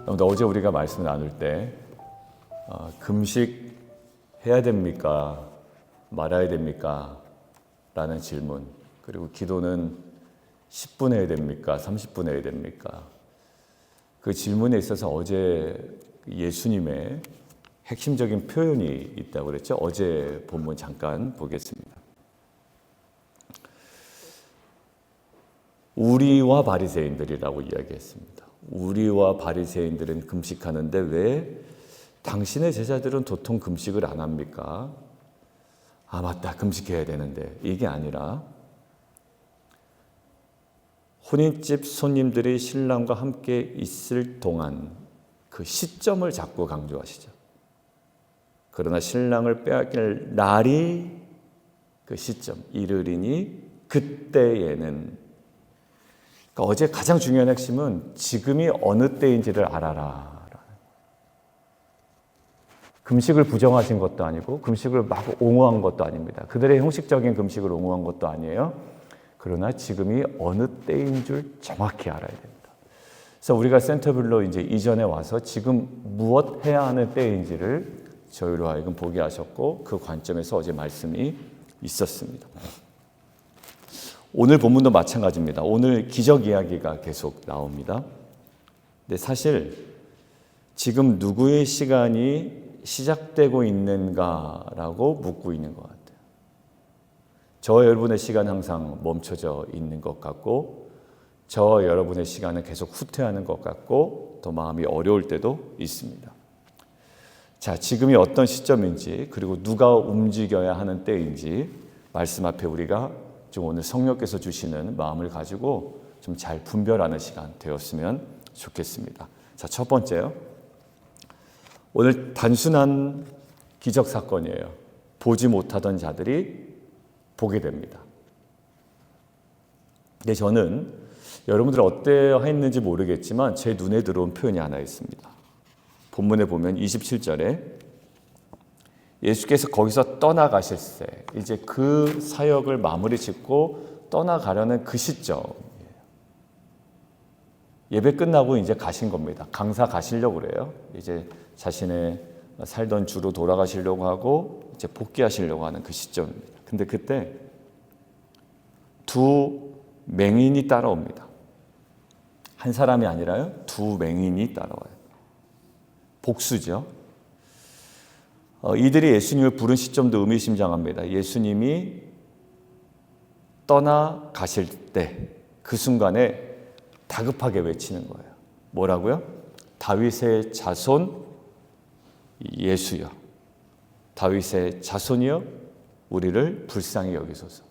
어제 우리가 말씀을 나눌 때 금식 해야 됩니까? 말아야 됩니까? 라는 질문, 그리고 기도는 10분 해야 됩니까? 30분 해야 됩니까? 그 질문에 있어서 어제 예수님의 핵심적인 표현이 있다고 그랬죠. 어제 본문 잠깐 보겠습니다. 우리와 바리새인들이라고 이야기했습니다. 우리와 바리새인들은 금식하는데 왜 당신의 제자들은 도통 금식을 안 합니까? 아, 맞다, 금식해야 되는데. 이게 아니라 혼인집 손님들이 신랑과 함께 있을 동안 그 시점을 자꾸 강조하시죠. 그러나 신랑을 빼앗길 날이 그 시점, 이르리니 그때에는, 그러니까 어제 가장 중요한 핵심은 지금이 어느 때인지를 알아라. 금식을 부정하신 것도 아니고 금식을 막 옹호한 것도 아닙니다. 그들의 형식적인 금식을 옹호한 것도 아니에요. 그러나 지금이 어느 때인 줄 정확히 알아야 됩니다. 그래서 우리가 센터빌로 이제 이전에 와서 지금 무엇 해야 하는 때인지를 저희로 하여금 보게 하셨고, 그 관점에서 어제 말씀이 있었습니다. 오늘 본문도 마찬가지입니다. 오늘 기적 이야기가 계속 나옵니다. 근데 사실 지금 누구의 시간이 시작되고 있는가라고 묻고 있는 것 같아요. 저와 여러분의 시간은 항상 멈춰져 있는 것 같고, 저와 여러분의 시간은 계속 후퇴하는 것 같고, 더 마음이 어려울 때도 있습니다. 자, 지금이 어떤 시점인지, 그리고 누가 움직여야 하는 때인지 말씀 앞에 우리가 좀 오늘 성령께서 주시는 마음을 가지고 좀 잘 분별하는 시간 되었으면 좋겠습니다. 자, 첫 번째요. 오늘 단순한 기적 사건이에요. 보지 못하던 자들이 보게 됩니다. 근데 저는 여러분들 어떠했는지 모르겠지만 제 눈에 들어온 표현이 하나 있습니다. 본문에 보면 27절에 예수께서 거기서 떠나가실새, 이제 그 사역을 마무리 짓고 떠나가려는 그 시점이에요. 예배 끝나고 이제 가신 겁니다. 강사 가시려고 그래요. 이제 자신의 살던 주로 돌아가시려고 하고 이제 복귀하시려고 하는 그 시점입니다. 근데 그때 두 맹인이 따라옵니다. 한 사람이 아니라요, 두 맹인이 따라와요. 복수죠. 이들이 예수님을 부른 시점도 의미심장합니다. 예수님이 떠나가실 때 그 순간에 다급하게 외치는 거예요. 뭐라고요? 다윗의 자손 예수여, 다윗의 자손이여, 우리를 불쌍히 여기소서.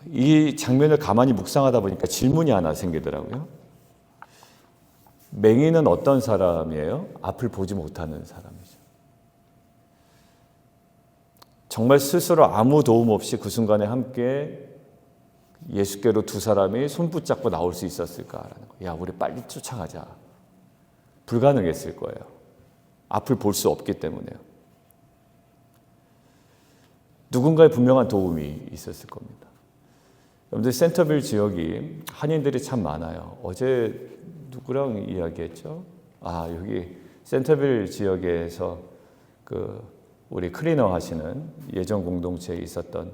이 장면을 가만히 묵상하다 보니까 질문이 하나 생기더라고요. 맹인은 어떤 사람이에요? 앞을 보지 못하는 사람이죠. 정말 스스로 아무 도움 없이 그 순간에 함께 예수께로 두 사람이 손 붙잡고 나올 수 있었을까라는 거예요. 야, 우리 빨리 쫓아가자. 불가능했을 거예요. 앞을 볼 수 없기 때문에요. 누군가의 분명한 도움이 있었을 겁니다. 여러분들 센터빌 지역이 한인들이 참 많아요. 어제 누구랑 이야기했죠? 아, 여기 센터빌 지역에서 그 우리 클리너 하시는 예전 공동체에 있었던,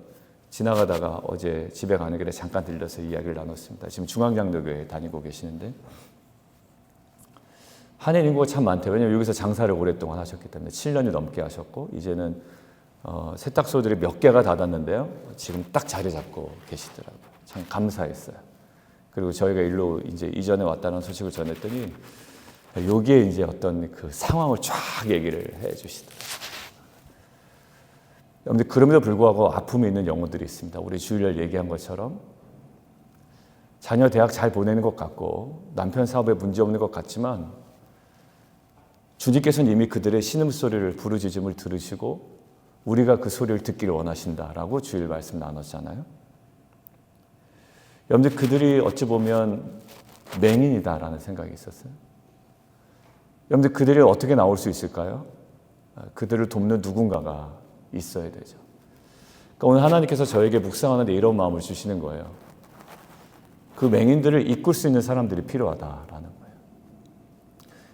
지나가다가 어제 집에 가는 길에 잠깐 들려서 이야기를 나눴습니다. 지금 중앙장로교회 다니고 계시는데 한인 인구가 참 많대요. 왜냐하면 여기서 장사를 오랫동안 하셨기 때문에 7년이 넘게 하셨고, 이제는 세탁소들이 몇 개가 닫았는데요, 지금 딱 자리 잡고 계시더라고요. 참 감사했어요. 그리고 저희가 일로 이제 이전에 왔다는 소식을 전했더니 여기에 이제 어떤 그 상황을 쫙 얘기를 해 주시더라고요. 여러분들, 그럼에도 불구하고 아픔이 있는 영혼들이 있습니다. 우리 주일날 얘기한 것처럼 자녀 대학 잘 보내는 것 같고 남편 사업에 문제 없는 것 같지만 주님께서는 이미 그들의 신음소리를, 부르짖음을 들으시고 우리가 그 소리를 듣기를 원하신다라고 주일 말씀 나눴잖아요. 여러분들, 그들이 어찌 보면 맹인이다라는 생각이 있었어요. 여러분들, 그들이 어떻게 나올 수 있을까요? 그들을 돕는 누군가가 있어야 되죠. 그러니까 오늘 하나님께서 저에게 묵상하는데 이런 마음을 주시는 거예요. 그 맹인들을 이끌 수 있는 사람들이 필요하다라는 거예요.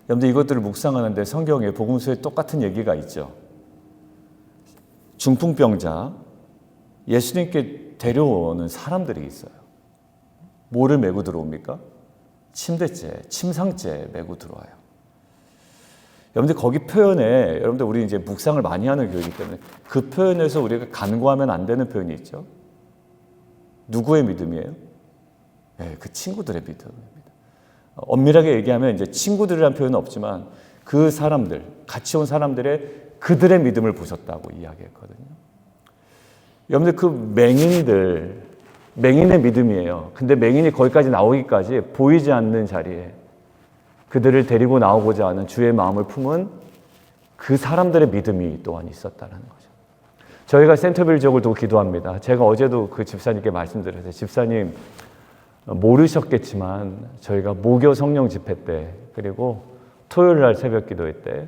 여러분들 이것들을 묵상하는데 성경에 복음서에 똑같은 얘기가 있죠. 중풍병자 예수님께 데려오는 사람들이 있어요. 뭐를 메고 들어옵니까? 침대째, 침상째 메고 들어와요. 여러분들 거기 표현에 여러분들 우리 이제 묵상을 많이 하는 교회이기 때문에 그 표현에서 우리가 간과하면 안 되는 표현이 있죠. 누구의 믿음이에요? 네, 그 친구들의 믿음입니다. 엄밀하게 얘기하면 이제 친구들이라는 표현은 없지만 그 사람들, 같이 온 사람들의 그들의 믿음을 보셨다고 이야기했거든요. 여러분들 그 맹인의 믿음이에요. 근데 맹인이 거기까지 나오기까지 보이지 않는 자리에 그들을 데리고 나오고자 하는 주의 마음을 품은 그 사람들의 믿음이 또한 있었다는 거죠. 저희가 센터빌 지역을 두고 기도합니다. 제가 어제도 그 집사님께 말씀드렸어요. 집사님 모르셨겠지만 저희가 목요 성령 집회 때 그리고 토요일 날 새벽 기도회 때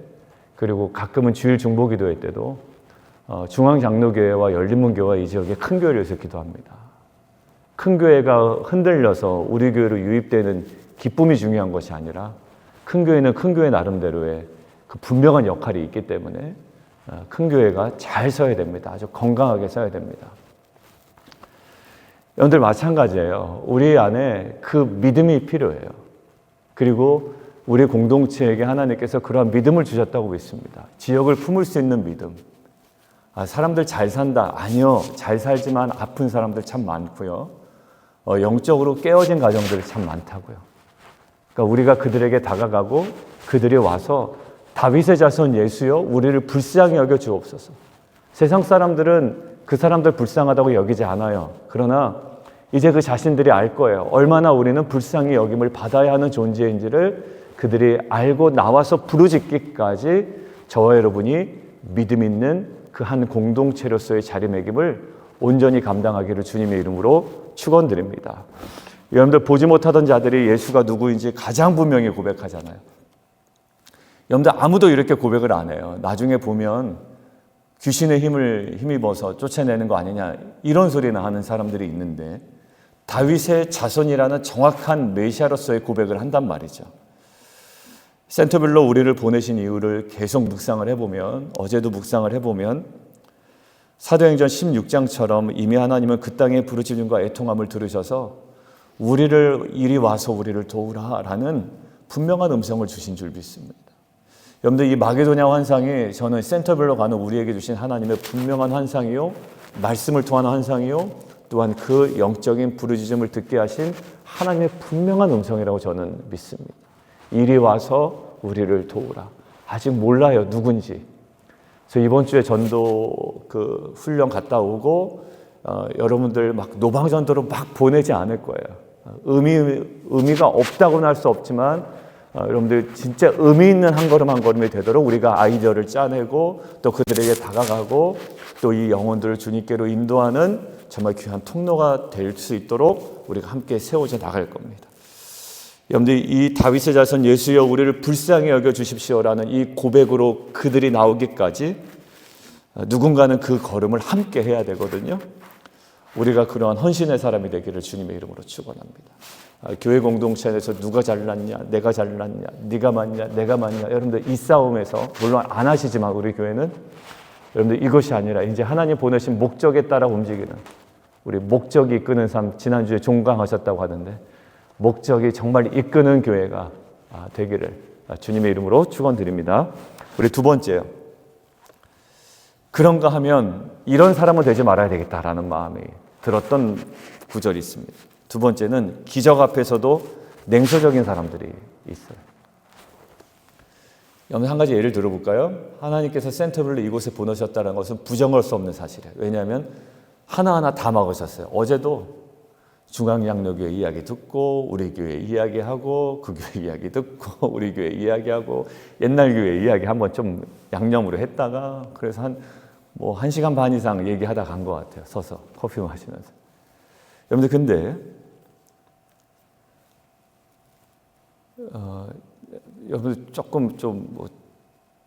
그리고 가끔은 주일 중보 기도회 때도 중앙장로교회와 열린문교회와 이 지역의 큰 교회를 위해서 기도합니다. 큰 교회가 흔들려서 우리 교회로 유입되는 기쁨이 중요한 것이 아니라 큰 교회는 큰 교회 나름대로의 그 분명한 역할이 있기 때문에 큰 교회가 잘 서야 됩니다. 아주 건강하게 서야 됩니다. 여러분들 마찬가지예요. 우리 안에 그 믿음이 필요해요. 그리고 우리 공동체에게 하나님께서 그러한 믿음을 주셨다고 믿습니다. 지역을 품을 수 있는 믿음. 사람들 잘 산다. 아니요. 잘 살지만 아픈 사람들 참 많고요. 영적으로 깨어진 가정들이 참 많다고요. 그러니까 우리가 그들에게 다가가고 그들이 와서 다윗의 자손 예수여 우리를 불쌍히 여겨 주옵소서. 세상 사람들은 그 사람들 불쌍하다고 여기지 않아요. 그러나 이제 그 자신들이 알 거예요. 얼마나 우리는 불쌍히 여김을 받아야 하는 존재인지를 그들이 알고 나와서 부르짖기까지 저와 여러분이 믿음 있는 그 한 공동체로서의 자리매김을 온전히 감당하기를 주님의 이름으로 축원드립니다. 여러분들 보지 못하던 자들이 예수가 누구인지 가장 분명히 고백하잖아요. 여러분들 아무도 이렇게 고백을 안 해요. 나중에 보면 귀신의 힘을 힘입어서 쫓아내는 거 아니냐 이런 소리나 하는 사람들이 있는데 다윗의 자손이라는 정확한 메시아로서의 고백을 한단 말이죠. 센터빌로 우리를 보내신 이유를 계속 묵상을 해보면 어제도 묵상을 해보면 사도행전 16장처럼 이미 하나님은 그 땅의 부르짖음과 애통함을 들으셔서 우리를 이리 와서 우리를 도우라라는 분명한 음성을 주신 줄 믿습니다. 여러분들 이 마게도냐 환상이 저는 센터빌로 가는 우리에게 주신 하나님의 분명한 환상이요 말씀을 통한 환상이요 또한 그 영적인 부르짖음을 듣게 하신 하나님의 분명한 음성이라고 저는 믿습니다. 이리 와서 우리를 도우라. 아직 몰라요 누군지. 그래서 이번 주에 전도 그 훈련 갔다 오고 여러분들 막 노방전도로 막 보내지 않을 거예요. 의미가 없다고는 할 수 없지만 여러분들 진짜 의미 있는 한 걸음 한 걸음이 되도록 우리가 아이디어를 짜내고 또 그들에게 다가가고 또 이 영혼들을 주님께로 인도하는 정말 귀한 통로가 될 수 있도록 우리가 함께 세워져 나갈 겁니다. 여러분들 이 다윗의 자손 예수여 우리를 불쌍히 여겨 주십시오라는 이 고백으로 그들이 나오기까지 누군가는 그 걸음을 함께 해야 되거든요. 우리가 그러한 헌신의 사람이 되기를 주님의 이름으로 축원합니다. 교회 공동체 안에서 누가 잘났냐, 내가 잘났냐, 네가 맞냐, 내가 맞냐. 여러분들 이 싸움에서 물론 안 하시지만 우리 교회는 여러분들 이것이 아니라 이제 하나님 보내신 목적에 따라 움직이는 우리 목적이 이끄는 삶 지난주에 종강하셨다고 하는데 목적이 정말 이끄는 교회가 되기를 주님의 이름으로 축원드립니다. 우리 두 번째요. 그런가 하면 이런 사람은 되지 말아야 되겠다라는 마음이 들었던 구절이 있습니다. 두 번째는 기적 앞에서도 냉소적인 사람들이 있어요. 여러분 한 가지 예를 들어볼까요? 하나님께서 센터빌로 이곳에 보내셨다는 것은 부정할 수 없는 사실이에요. 왜냐하면 하나하나 다 막으셨어요. 어제도 중앙장로교회 이야기 듣고 우리 교회 이야기하고 그 교회 이야기 듣고 우리 교회 이야기하고 옛날 교회 이야기 한번 좀 양념으로 했다가 그래서 한 1시간 반 이상 얘기하다 간 것 같아요. 서서 커피 마시면서. 여러분들 근데 여러분들 조금 좀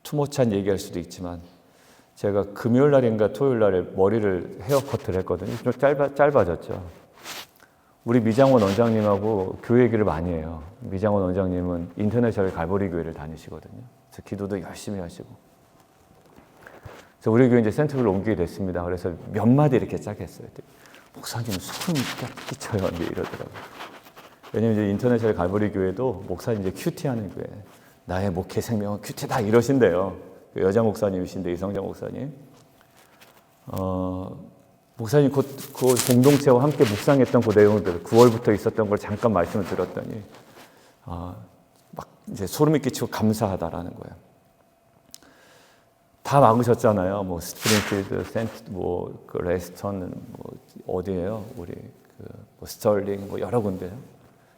투머치한 얘기할 수도 있지만 제가 금요일 날인가 토요일 날에 머리를 헤어커트를 했거든요. 좀 짧아졌죠. 우리 미장원 원장님하고 교회 얘기를 많이 해요. 미장원 원장님은 인터내셔널 갈보리 교회를 다니시거든요. 그래서 기도도 열심히 하시고. 그래서 우리 교회 이제 센터를 옮기게 됐습니다. 그래서 몇 마디 이렇게 짝 했어요. 목사님 소름 끼쳐요. 이제 이러더라고요. 왜냐면 이제 인터내셔널 갈보리 교회도 목사님 이제 큐티하는 교회. 나의 목회 생명은 큐티다 이러신대요. 그 여자 목사님이신데 이성자 목사님. 목사님 그 공동체와 함께 묵상했던 그 내용들 9월부터 있었던 걸 잠깐 말씀을 드렸더니 막 이제 소름이 끼치고 감사하다라는 거예요. 다 막으셨잖아요. 뭐 스프링필드, 센트, 그 레스턴, 어디예요? 우리 뭐 스털링, 여러 군데요.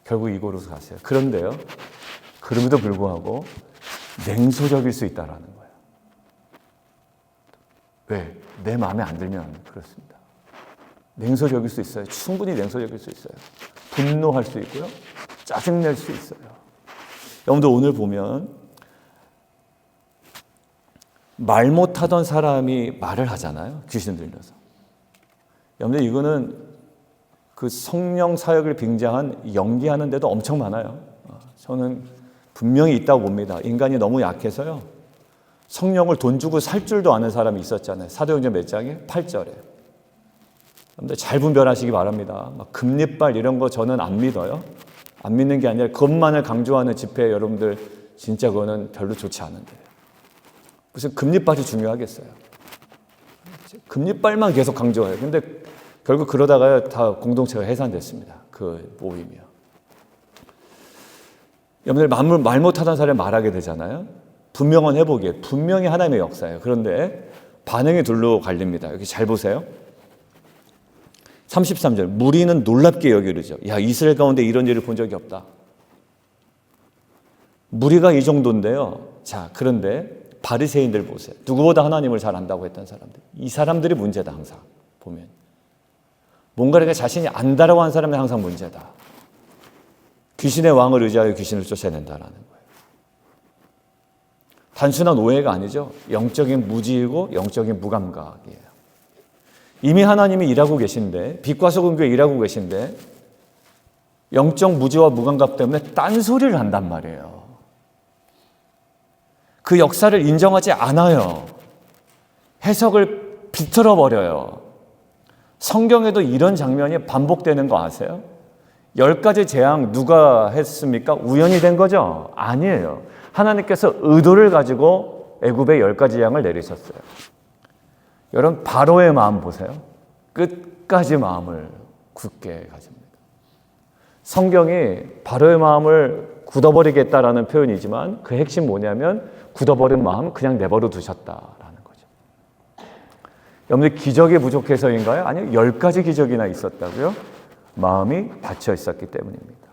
결국 이곳으로 가세요. 그런데요, 그럼에도 불구하고 냉소적일 수 있다라는 거예요. 왜? 내 마음에 안 들면 그렇습니다. 냉소적일 수 있어요. 충분히 냉소적일 수 있어요. 분노할 수 있고요. 짜증낼 수 있어요. 여러분들 오늘 보면 말 못하던 사람이 말을 하잖아요. 귀신 들려서. 여러분들 이거는 그 성령 사역을 빙자한 연기하는 데도 엄청 많아요. 저는 분명히 있다고 봅니다. 인간이 너무 약해서요. 성령을 돈 주고 살 줄도 아는 사람이 있었잖아요. 사도행전 몇 장에? 8절에. 여러분들 잘 분별하시기 바랍니다. 막 금리빨 이런 거 저는 안 믿어요. 안 믿는 게 아니라 그것만을 강조하는 집회 여러분들 진짜 그거는 별로 좋지 않은데. 무슨 금리빨이 중요하겠어요. 금리빨만 계속 강조해요. 근데 결국 그러다가요 다 공동체가 해산됐습니다. 그 모임이요. 여러분들 말 못하던 사람이 말하게 되잖아요. 분명한 회복이에요. 분명히 하나님의 역사예요. 그런데 반응이 둘로 갈립니다. 여기 잘 보세요. 33절 무리는 놀랍게 여기르죠. 야, 이스라엘 가운데 이런 일을 본 적이 없다. 무리가 이 정도인데요. 자, 그런데 바리새인들 보세요. 누구보다 하나님을 잘 안다고 했던 사람들. 이 사람들이 문제다. 항상 보면 뭔가를 자신이 안다라고 한 사람이 항상 문제다. 귀신의 왕을 의지하여 귀신을 쫓아낸다라는 거예요. 단순한 오해가 아니죠. 영적인 무지이고 영적인 무감각이에요. 이미 하나님이 일하고 계신데 빛과 소금 교회 일하고 계신데 영적 무지와 무감각 때문에 딴소리를 한단 말이에요. 그 역사를 인정하지 않아요. 해석을 비틀어 버려요. 성경에도 이런 장면이 반복되는 거 아세요? 10가지 재앙 누가 했습니까? 우연히 된 거죠? 아니에요. 하나님께서 의도를 가지고 애굽에 10가지 재앙을 내리셨어요. 여러분 바로의 마음 보세요. 끝까지 마음을 굳게 가집니다. 성경이 바로의 마음을 굳어버리겠다라는 표현이지만 그 핵심 뭐냐면 굳어버린 마음 그냥 내버려 두셨다라는 거죠. 여러분들 기적이 부족해서인가요? 아니요. 10가지 기적이나 있었다고요? 마음이 닫혀 있었기 때문입니다.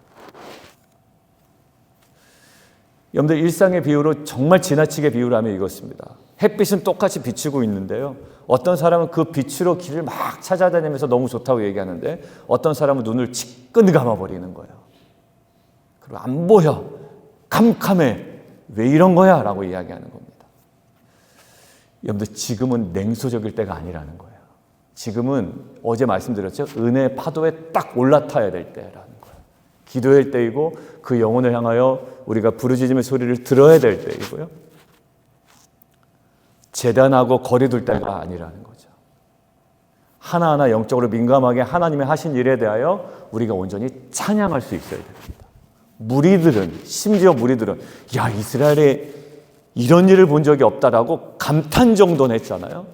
여러분들 일상의 비유로 정말 지나치게 비유를 하면 이것입니다. 햇빛은 똑같이 비추고 있는데요. 어떤 사람은 그 빛으로 길을 막 찾아다니면서 너무 좋다고 얘기하는데 어떤 사람은 눈을 지끈 감아버리는 거예요. 그리고 안 보여. 캄캄해. 왜 이런 거야? 라고 이야기하는 겁니다. 여러분들 지금은 냉소적일 때가 아니라는 거예요. 지금은 어제 말씀드렸죠. 은혜의 파도에 딱 올라타야 될 때라는 거예요. 기도할 때이고 그 영혼을 향하여 우리가 부르짖음의 소리를 들어야 될 때이고요. 재단하고 거리 둘 때가 아니라는 거죠. 하나하나 영적으로 민감하게 하나님의 하신 일에 대하여 우리가 온전히 찬양할 수 있어야 됩니다. 무리들은 심지어 무리들은 야 이스라엘에 이런 일을 본 적이 없다라고 감탄 정도는 했잖아요.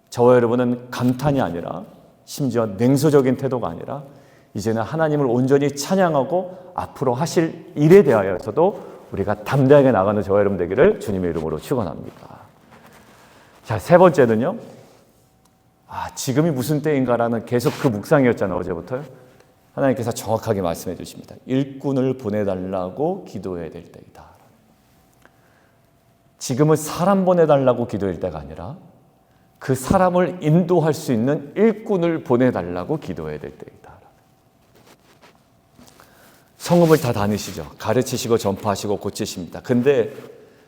저와 여러분은 감탄이 아니라 심지어 냉소적인 태도가 아니라 이제는 하나님을 온전히 찬양하고 앞으로 하실 일에 대하여서도 우리가 담대하게 나가는 저와 여러분 되기를 주님의 이름으로 축원합니다. 자, 세 번째는요. 지금이 무슨 때인가라는 계속 그 묵상이었잖아요. 어제부터요. 하나님께서 정확하게 말씀해 주십니다. 일꾼을 보내달라고 기도해야 될 때이다. 지금은 사람 보내달라고 기도할 때가 아니라 그 사람을 인도할 수 있는 일꾼을 보내달라고 기도해야 될 때이다. 성읍을 다 다니시죠. 가르치시고 전파하시고 고치십니다. 근데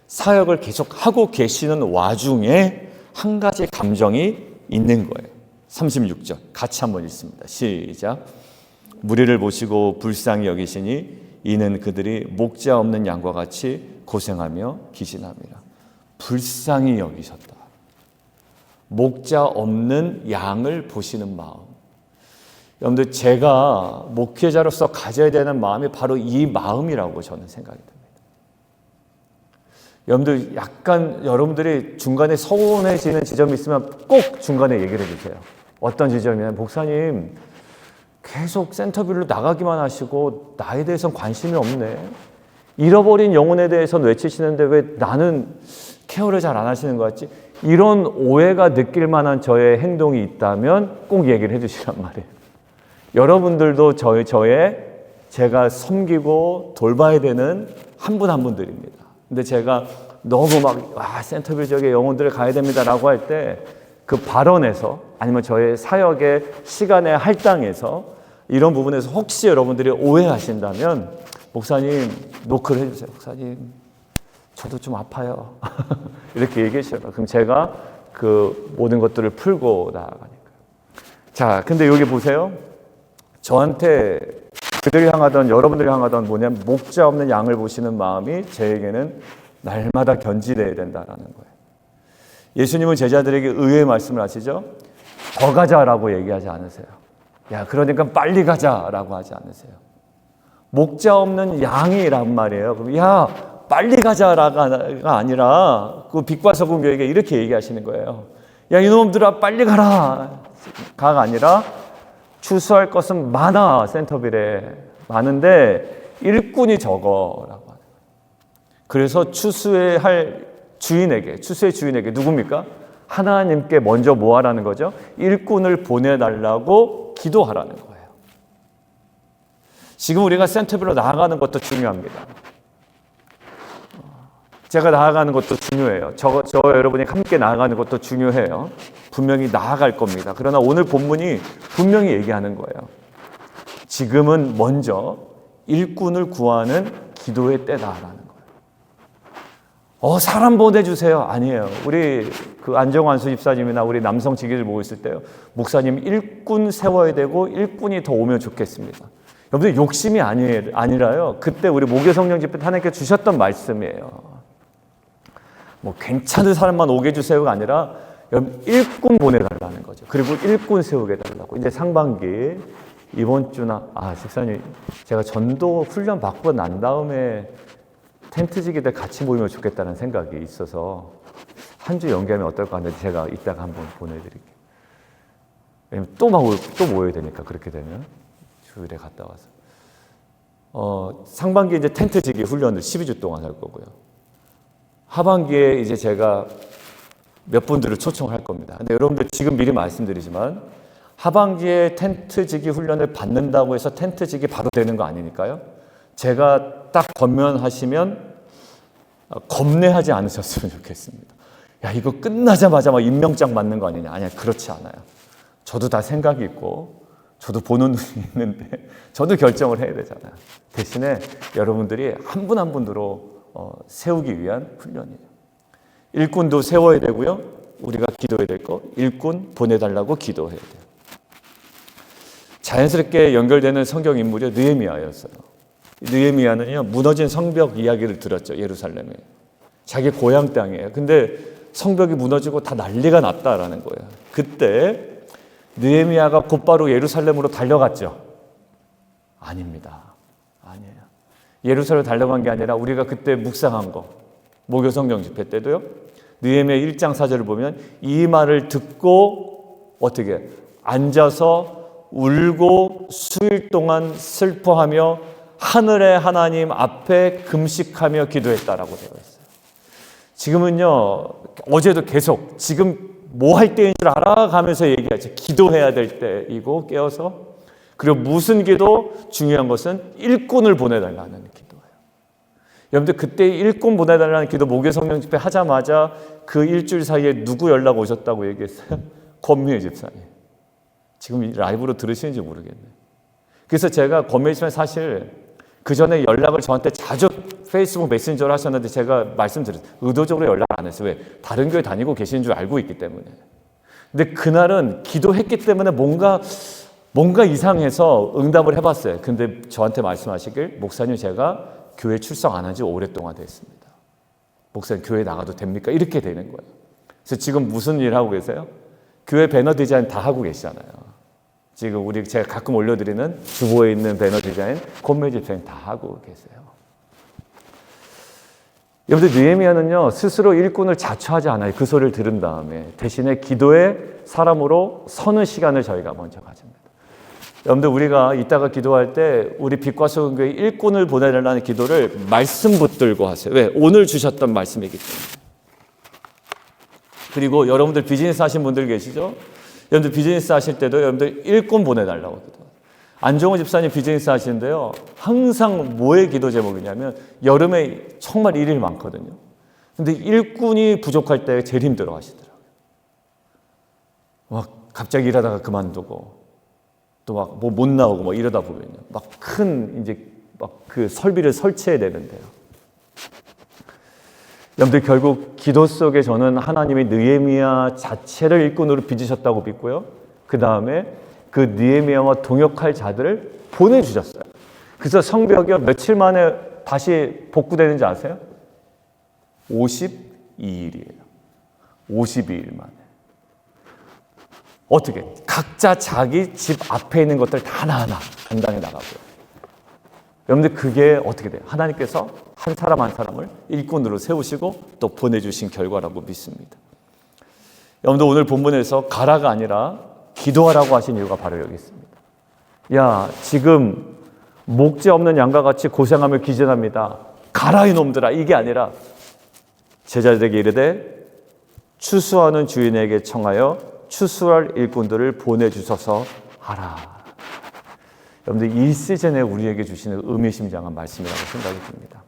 사역을 계속 하고 계시는 와중에 한 가지 감정이 있는 거예요. 36절 같이 한번 읽습니다. 시작. 무리를 보시고 불쌍히 여기시니 이는 그들이 목자 없는 양과 같이 고생하며 기신함이라. 불쌍히 여기셨다. 목자 없는 양을 보시는 마음. 여러분들, 제가 목회자로서 가져야 되는 마음이 바로 이 마음이라고 저는 생각이 듭니다. 여러분들, 약간 여러분들이 중간에 서운해지는 지점이 있으면 꼭 중간에 얘기를 해주세요. 어떤 지점이냐면, 목사님 계속 센터빌로 나가기만 하시고 나에 대해서는 관심이 없네. 잃어버린 영혼에 대해서는 외치시는데 왜 나는 케어를 잘 안 하시는 것 같지? 이런 오해가 느낄 만한 저의 행동이 있다면 꼭 얘기를 해주시란 말이에요. 여러분들도 제가 섬기고 돌봐야 되는 한 분 한 분들입니다. 근데 제가 너무 센터빌 지역에 영혼들을 가야 됩니다라고 할 때 그 발언에서 아니면 저의 사역의 시간의 할당에서 이런 부분에서 혹시 여러분들이 오해하신다면 목사님 노크를 해주세요. 목사님 저도 좀 아파요. 이렇게 얘기해 주셔요. 그럼 제가 그 모든 것들을 풀고 나아가니까요. 자, 근데 여기 보세요. 저한테 그들이 향하던, 여러분들이 향하던 뭐냐면 목자 없는 양을 보시는 마음이 저에게는 날마다 견지되어야 된다라는 거예요. 예수님은 제자들에게 의외의 말씀을 하시죠. 더 가자라고 얘기하지 않으세요. 야, 그러니까 빨리 가자라고 하지 않으세요. 목자 없는 양이란 말이에요. 그럼 야, 빨리 가자가 아니라 그 빛과 소금 교회에게 이렇게 얘기하시는 거예요. 야, 이놈들아 빨리 가라. 가가 아니라 추수할 것은 많아. 센터빌에 많은데 일꾼이 적어라고 하는 거예요. 그래서 추수의 주인에게 누굽니까? 하나님께 먼저 뭐 하라는 거죠? 일꾼을 보내달라고 기도하라는 거예요. 지금 우리가 센터빌로 나아가는 것도 중요합니다. 제가 나아가는 것도 중요해요. 저 여러분이 함께 나아가는 것도 중요해요. 분명히 나아갈 겁니다. 그러나 오늘 본문이 분명히 얘기하는 거예요. 지금은 먼저 일꾼을 구하는 기도의 때다라는 거예요. 사람 보내주세요. 아니에요. 우리 그 안정환 수집사님이나 우리 남성 지기들 보고 있을 때요. 목사님 일꾼 세워야 되고 일꾼이 더 오면 좋겠습니다. 여러분들 욕심이 아니라요. 그때 우리 목요성령 집회 하나님께 주셨던 말씀이에요. 뭐 괜찮은 사람만 오게 해주세요가 아니라 여러분 일꾼 보내달라는 거죠. 그리고 일꾼 세우게 해달라고. 이제 상반기 이번 주나 집사님 제가 전도 훈련 받고 난 다음에 텐트지기들 같이 모이면 좋겠다는 생각이 있어서 한 주 연기하면 어떨까 하는데 제가 이따가 한번 보내드릴게요. 왜냐면 또 모여야 되니까 그렇게 되면 주일에 갔다 와서 상반기에 이제 텐트지기 훈련을 12주 동안 할 거고요. 하반기에 이제 제가 몇 분들을 초청할 겁니다. 근데 여러분들 지금 미리 말씀드리지만 하반기에 텐트지기 훈련을 받는다고 해서 텐트지기 바로 되는 거 아니니까요. 제가 딱 권면하시면 겁내하지 않으셨으면 좋겠습니다. 야, 이거 끝나자마자 막 임명장 맞는 거 아니냐. 아니야, 그렇지 않아요. 저도 다 생각이 있고 저도 보는 눈이 있는데 저도 결정을 해야 되잖아요. 대신에 여러분들이 한 분 한 분으로 세우기 위한 훈련이에요. 일꾼도 세워야 되고요. 우리가 기도해야 될 거, 일꾼 보내달라고 기도해야 돼요. 자연스럽게 연결되는 성경 인물이 느헤미야였어요. 느헤미야는요, 무너진 성벽 이야기를 들었죠. 예루살렘에. 자기 고향 땅이에요. 근데 성벽이 무너지고 다 난리가 났다라는 거예요. 그때 느헤미야가 곧바로 예루살렘으로 달려갔죠. 아닙니다. 아니에요. 예루살렘 달려간 게 아니라 우리가 그때 묵상한 거, 목요성경 집회 때도요. 느헤미야 1장 4절을 보면 이 말을 듣고 어떻게 앉아서 울고 수일 동안 슬퍼하며 하늘의 하나님 앞에 금식하며 기도했다라고 되어 있어요. 지금은요, 어제도 계속 지금 뭐 할 때인 줄 알아가면서 얘기하죠. 기도해야 될 때이고 깨어서. 그리고 무슨 기도? 중요한 것은 일꾼을 보내달라는 기도예요. 여러분들 그때 일꾼 보내달라는 기도 목요성령 집회 하자마자 그 일주일 사이에 누구 연락 오셨다고 얘기했어요? 권미애 집사님. 지금 라이브로 들으시는지 모르겠네요. 그래서 제가 권미애 집사님 사실 그 전에 연락을 저한테 자주 페이스북 메신저로 하셨는데 제가 말씀드렸어요. 의도적으로 연락 안 했어요. 왜? 다른 교회 다니고 계시는 줄 알고 있기 때문에. 근데 그날은 기도했기 때문에 뭔가 뭔가 이상해서 응답을 해봤어요. 근데 저한테 말씀하시길, 목사님 제가 교회 출석 안 한 지 오랫동안 됐습니다. 목사님 교회 나가도 됩니까? 이렇게 되는 거예요. 그래서 지금 무슨 일 하고 계세요? 교회 배너 디자인 다 하고 계시잖아요. 지금 제가 가끔 올려드리는 주보에 있는 배너 디자인, 권매 집행 다 하고 계세요. 여러분들, 느헤미야는요 스스로 일꾼을 자처하지 않아요. 그 소리를 들은 다음에 대신에 기도의 사람으로 서는 시간을 저희가 먼저 가집니다. 여러분들, 우리가 이따가 기도할 때 우리 빛과 소금 교회 일꾼을 보내달라는 기도를 말씀 붙들고 하세요. 왜? 오늘 주셨던 말씀이기 때문에. 그리고 여러분들 비즈니스 하신 분들 계시죠? 여러분들 비즈니스 하실 때도 여러분들 일꾼 보내달라고 기도해요. 안종호 집사님 비즈니스 하시는데요, 항상 뭐의 기도 제목이냐면, 여름에 정말 일이 많거든요. 근데 일꾼이 부족할 때 제일 힘들어 하시더라고요. 막 갑자기 일하다가 그만두고 또 막 뭐 못 나오고 막 이러다 보면요, 막 큰 이제 막 그 설비를 설치해야 되는데요. 여러분들, 결국 기도 속에 저는 하나님이 느헤미야 자체를 일꾼으로 빚으셨다고 믿고요. 그 다음에 그 느헤미야와 동역할 자들을 보내주셨어요. 그래서 성벽이 며칠 만에 다시 복구되는지 아세요? 52일이에요. 52일 만에. 어떻게? 각자 자기 집 앞에 있는 것들 다 하나하나 감당해 나가고요. 여러분들, 그게 어떻게 돼요? 하나님께서 한 사람 한 사람을 일꾼으로 세우시고 또 보내주신 결과라고 믿습니다. 여러분들, 오늘 본문에서 가라가 아니라 기도하라고 하신 이유가 바로 여기 있습니다. 야, 지금 목재 없는 양과 같이 고생하며 기전합니다. 가라 이놈들아, 이게 아니라 제자들에게 이르되 추수하는 주인에게 청하여 추수할 일꾼들을 보내주소서 하라. 여러분들, 이 시즌에 우리에게 주시는 의미심장한 말씀이라고 생각이 듭니다.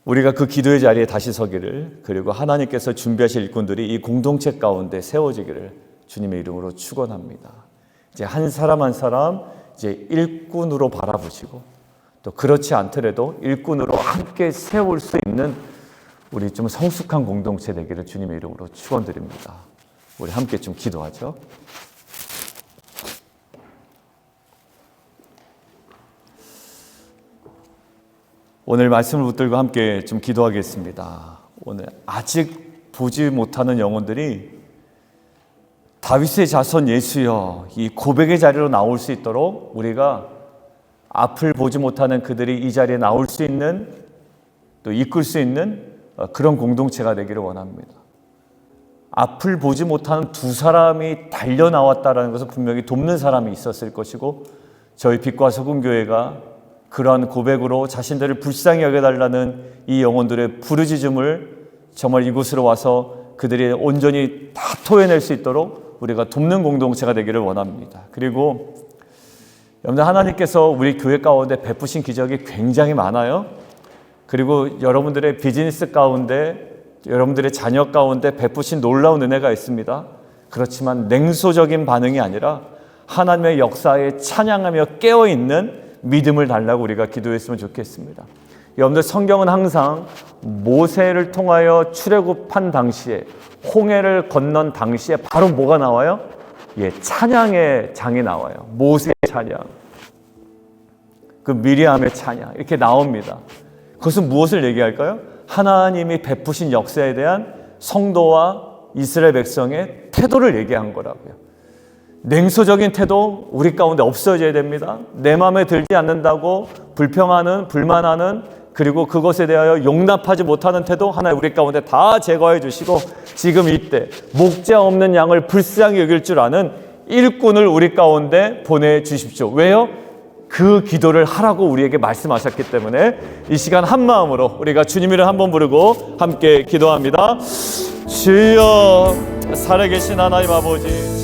우리가 그 기도의 자리에 다시 서기를, 그리고 하나님께서 준비하실 일꾼들이 이 공동체 가운데 세워지기를 주님의 이름으로 축원합니다. 이제 한 사람 한 사람 이제 일꾼으로 바라보시고, 또 그렇지 않더라도 일꾼으로 함께 세울 수 있는 우리 좀 성숙한 공동체 되기를 주님의 이름으로 축원드립니다. 우리 함께 좀 기도하죠. 오늘 말씀을 붙들고 함께 좀 기도하겠습니다. 오늘 아직 보지 못하는 영혼들이 다윗의 자손 예수여, 이 고백의 자리로 나올 수 있도록 우리가 앞을 보지 못하는 그들이 이 자리에 나올 수 있는, 또 이끌 수 있는 그런 공동체가 되기를 원합니다. 앞을 보지 못하는 두 사람이 달려 나왔다는 것은 분명히 돕는 사람이 있었을 것이고, 저희 빛과 소금 교회가 그러한 고백으로 자신들을 불쌍히 여겨달라는 이 영혼들의 부르짖음을 정말 이곳으로 와서 그들이 온전히 다 토해낼 수 있도록 우리가 돕는 공동체가 되기를 원합니다. 그리고 여러분들, 하나님께서 우리 교회 가운데 베푸신 기적이 굉장히 많아요. 그리고 여러분들의 비즈니스 가운데, 여러분들의 자녀 가운데 베푸신 놀라운 은혜가 있습니다. 그렇지만 냉소적인 반응이 아니라 하나님의 역사에 찬양하며 깨어있는 믿음을 달라고 우리가 기도했으면 좋겠습니다. 여러분들, 성경은 항상 모세를 통하여 출애굽한 당시에, 홍해를 건넌 당시에 바로 뭐가 나와요? 찬양의 장이 나와요. 모세의 찬양, 그 미리암의 찬양, 이렇게 나옵니다. 그것은 무엇을 얘기할까요? 하나님이 베푸신 역사에 대한 성도와 이스라엘 백성의 태도를 얘기한 거라고요. 냉소적인 태도 우리 가운데 없어져야 됩니다. 내 마음에 들지 않는다고 불평하는, 불만하는, 그리고 그것에 대하여 용납하지 못하는 태도 하나님 우리 가운데 다 제거해 주시고, 지금 이때 목재 없는 양을 불쌍히 여길 줄 아는 일꾼을 우리 가운데 보내주십시오. 왜요? 그 기도를 하라고 우리에게 말씀하셨기 때문에 이 시간 한 마음으로 우리가 주님 이름 한번 부르고 함께 기도합니다. 주여, 살아계신 하나님 아버지,